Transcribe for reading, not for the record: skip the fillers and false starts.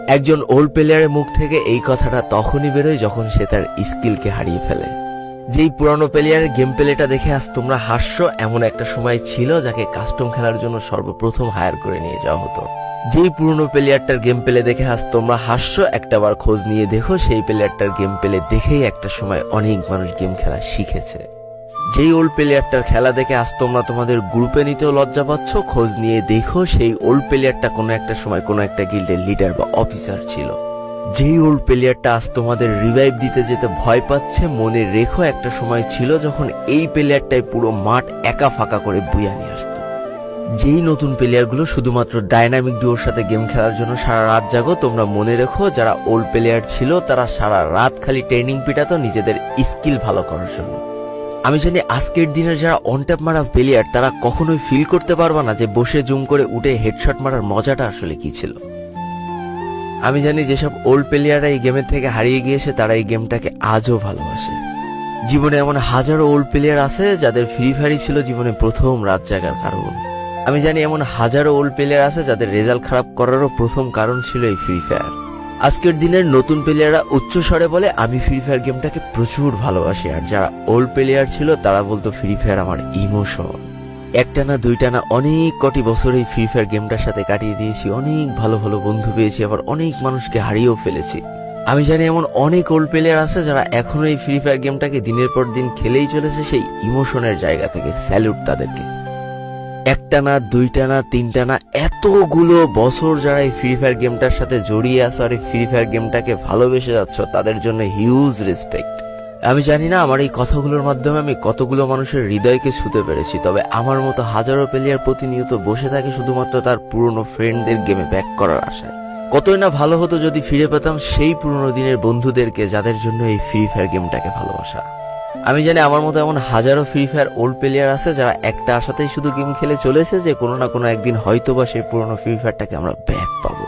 একজন ওল্ড প্লেয়ারের মুখ থেকে এই কথাটা তখনই বেরোয় যখন সে তার স্কিলকে হারিয়ে ফেলে। যেই পুরানো প্লেয়ারের গেম প্লেটা দেখে আজ তোমরা হাসছো, এমন একটা সময় ছিল যাকে কাস্টম খেলার জন্য সর্বপ্রথম হায়ার করে নিয়ে যাওয়া হতো। যেই পুরনো প্লেয়ারটার গেম প্লে দেখে আজ তোমরা হাসছো, একটাবার খোঁজ নিয়ে দেখো সেই প্লেয়ারটার গেম প্লে দেখেই একটা সময় অনেক মানুষ গেম খেলা শিখেছে। যেই ওল্ড প্লেয়ারটার খেলা দেখে আজ তোমরা তোমাদের গ্রুপে নিতেও লজ্জা পাচ্ছ, খোঁজ নিয়ে দেখো সেই ওল্ড প্লেয়ারটা কোনো একটা সময় কোনো একটা গিল্ডের লিডার বা অফিসার ছিল। যেই ওল্ড প্লেয়ারটা আজ তোমাদের রিভাইভ দিতে যেতে ভয় পাচ্ছে, মনে রেখো একটা সময় ছিল যখন এই প্লেয়ারটাই পুরো মাঠ একা ফাঁকা করে বুয়া নিয়ে আসতো। যেই নতুন প্লেয়ারগুলো শুধুমাত্র ডায়নামিক ডুওর সাথে গেম খেলার জন্য সারা রাত জাগো, তোমরা মনে রেখো যারা ওল্ড প্লেয়ার ছিল তারা সারা রাত খালি ট্রেনিং পিটাতো নিজেদের স্কিল ভালো করার জন্য। আমি জানি আজকের দিনের যারা অনট্যাপ মারা প্লেয়ার তারা কখনোই ফিল করতে পারবে না যে বসে জুম করে উঠে হেডশট মারার মজাটা আসলে কি ছিল। আমি জানি যেসব ওল্ড প্লেয়াররা এই গেমের থেকে হারিয়ে গিয়েছে তারা এই গেমটাকে আজও ভালোবাসে। জীবনে এমন হাজারো ওল্ড প্লেয়ার আছে যাদের ফ্রি ফায়ারই ছিল জীবনে প্রথম রাত জাগার কারণ। আমি জানি এমন হাজারো ওল্ড প্লেয়ার আছে যাদের রেজাল্ট খারাপ করারও প্রথম কারণ ছিল এই ফ্রি ফায়ার। আজকের দিনের নতুন প্লেয়াররা উচ্চ স্বরে বলে আমি ফ্রি ফায়ার গেমটাকে প্রচুর ভালোবাসি, আর যারা ওল্ড প্লেয়ার ছিল তারা বলতো ফ্রি ফায়ার আমার ইমোশন। একটা না দুইটা না অনেক কটি বছর এই ফ্রি ফায়ার গেমটার সাথে কাটিয়ে দিয়েছি, অনেক ভালো ভালো বন্ধু পেয়েছি, আবার অনেক মানুষকে হারিয়েও ফেলেছি। আমি জানি এমন অনেক ওল্ড প্লেয়ার আছে যারা এখনো এই ফ্রি ফায়ার গেমটাকে দিনের পর দিন খেলেই চলেছে সেই ইমোশনের জায়গা থেকে। স্যালুট তাদেরকে। একটা না দুইটা না তিনটা না এতগুলো বছর যারা এই ফ্রি ফায়ার গেমটার সাথে জড়িয়ে আছো আর এই ফ্রি ফায়ার গেমটাকে ভালোবেসে যাচ্ছ, তাদের জন্য হিউজ রেসপেক্ট। আমি জানি না আমার এই কথাগুলোর মাধ্যমে আমি কতগুলো মানুষের হৃদয়কে ছুঁতে পেরেছি, তবে আমার মতো হাজারো প্লেয়ার প্রতিনিয়ত বসে থাকে শুধুমাত্র তার পুরনো ফ্রেন্ডদের গেমে ব্যাক করার আশায়। কতই না ভালো হতো যদি ফিরে পেতাম সেই পুরনো দিনের বন্ধুদেরকে যাদের জন্য এই ফ্রি ফায়ার গেমটাকে ভালোবাসা। আমি জানি আমার মতো এমন হাজারো ফ্রি ফায়ার ওল্ড প্লেয়ার আছে যারা একটা আশাতেই শুধু গেম খেলে চলেছে যে কোনো না কোনো একদিন হয়তো বা সেই পুরনো ফ্রি ফায়ারটাকে আমরা ব্যাক পাবো।